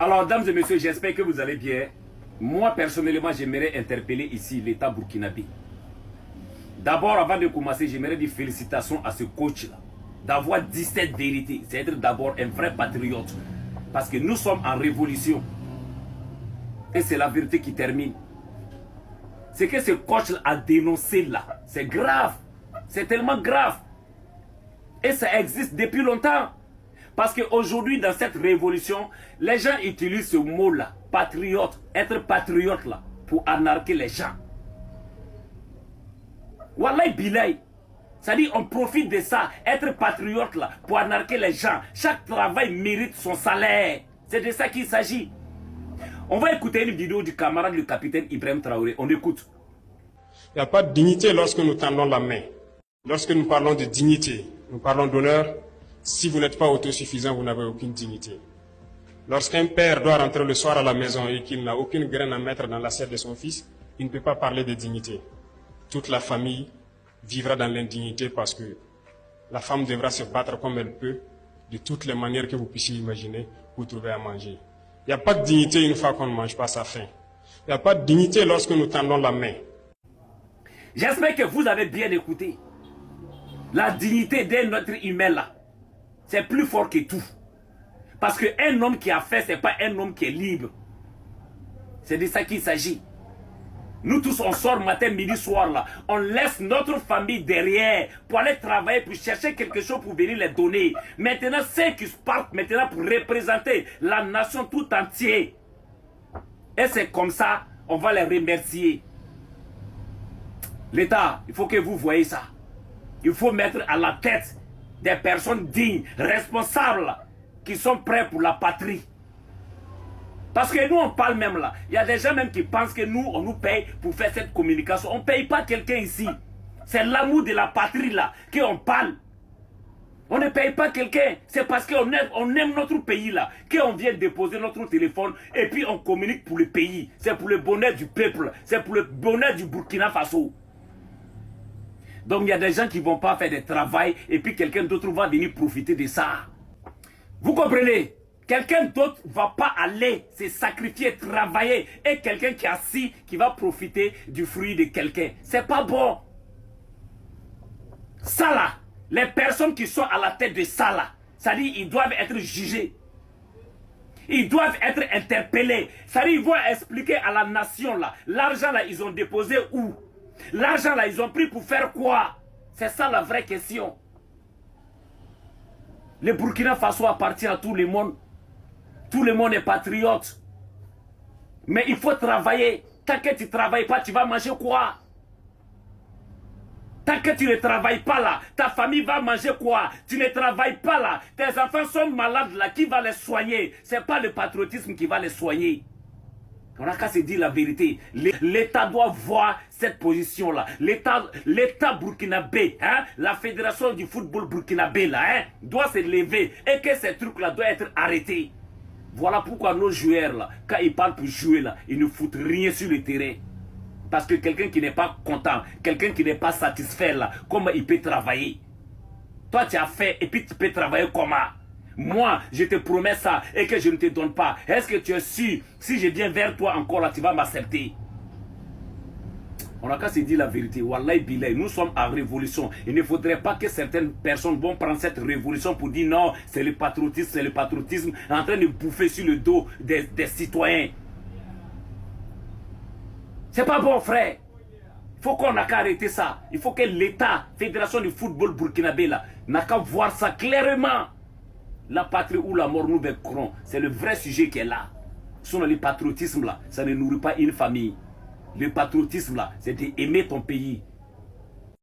Alors, dames et messieurs, j'espère que vous allez bien. Moi, personnellement, j'aimerais interpeller ici l'État burkinabé. D'abord, avant de commencer, j'aimerais dire félicitations à ce coach-là. D'avoir dit cette vérité, c'est être d'abord un vrai patriote. Parce que nous sommes en révolution. Et c'est la vérité qui termine. Ce que ce coach a dénoncé là, c'est grave. C'est tellement grave. Et ça existe depuis longtemps. Parce qu'aujourd'hui, dans cette révolution, les gens utilisent ce mot-là, patriote, être patriote là, pour anarquer les gens. Wallahi bilay. C'est-à-dire, on profite de ça, être patriote là, pour anarquer les gens. Chaque travail mérite son salaire. C'est de ça qu'il s'agit. On va écouter une vidéo du camarade, le capitaine Ibrahim Traoré. On écoute. Il n'y a pas de dignité lorsque nous tendons la main. Lorsque nous parlons de dignité, nous parlons d'honneur. Si vous n'êtes pas autosuffisant, vous n'avez aucune dignité. Lorsqu'un père doit rentrer le soir à la maison et qu'il n'a aucune graine à mettre dans l'assiette de son fils, il ne peut pas parler de dignité. Toute la famille vivra dans l'indignité parce que la femme devra se battre comme elle peut, de toutes les manières que vous puissiez imaginer, pour trouver à manger. Il n'y a pas de dignité une fois qu'on ne mange pas sa faim. Il n'y a pas de dignité lorsque nous tendons la main. J'espère que vous avez bien écouté. La dignité d'un être humain là, c'est plus fort que tout. Parce qu'un homme qui a fait, ce n'est pas un homme qui est libre. C'est de ça qu'il s'agit. Nous tous, on sort matin, midi, soir là. On laisse notre famille derrière pour aller travailler, pour chercher quelque chose pour venir les donner. Maintenant, ceux qui partent maintenant pour représenter la nation tout entière. Et c'est comme ça, on va les remercier. L'État, il faut que vous voyez ça. Il faut mettre à la tête des personnes dignes, responsables, qui sont prêts pour la patrie. Parce que nous, on parle même là. Il y a des gens même qui pensent que nous, on nous paye pour faire cette communication. On ne paye pas quelqu'un ici. C'est l'amour de la patrie là qu'on parle. On ne paye pas quelqu'un. C'est parce qu'on aime notre pays là qu'on vient déposer notre téléphone et puis on communique pour le pays. C'est pour le bonheur du peuple. C'est pour le bonheur du Burkina Faso. Donc il y a des gens qui ne vont pas faire de travail et puis quelqu'un d'autre va venir profiter de ça. Vous comprenez? Quelqu'un d'autre ne va pas aller se sacrifier, travailler et quelqu'un qui est assis qui va profiter du fruit de quelqu'un. C'est pas bon. Ça là, les personnes qui sont à la tête de ça là, ça dit ils doivent être jugés. Ils doivent être interpellés. Ça dit ils vont expliquer à la nation là, l'argent là ils ont déposé où? L'argent là, ils ont pris pour faire quoi? C'est ça la vraie question. Le Burkina Faso appartient à tout le monde. Tout le monde est patriote. Mais il faut travailler. Tant que tu ne travailles pas, tu vas manger quoi? Tant que tu ne travailles pas là, ta famille va manger quoi? Tu ne travailles pas là. Tes enfants sont malades là. Qui va les soigner? Ce n'est pas le patriotisme qui va les soigner. On n'a qu'à se dire la vérité. L'État doit voir cette position-là. L'État burkinabé, hein, la fédération du football burkinabé, là, hein, doit se lever et que ces trucs-là doivent être arrêtés. Voilà pourquoi nos joueurs, là, quand ils parlent pour jouer, là, ils ne foutent rien sur le terrain. Parce que quelqu'un qui n'est pas content, quelqu'un qui n'est pas satisfait, là, comment il peut travailler? Toi, tu as fait et puis tu peux travailler comment? Moi, je te promets ça et que je ne te donne pas. Est-ce que tu es sûr, si je viens vers toi encore là, tu vas m'accepter? On n'a qu'à se dire la vérité. Wallahi bilay, nous sommes en révolution. Il ne faudrait pas que certaines personnes vont prendre cette révolution pour dire non, c'est le patriotisme en train de bouffer sur le dos des citoyens. C'est pas bon, frère. Il faut qu'on n'a qu'à arrêter ça. Il faut que l'État, Fédération du football burkinabé là, n'a qu'à voir ça clairement. La patrie ou la mort nous vaincrons. C'est le vrai sujet qui est là. Sinon, le patriotisme là, ça ne nourrit pas une famille. Le patriotisme là, c'est d'aimer ton pays.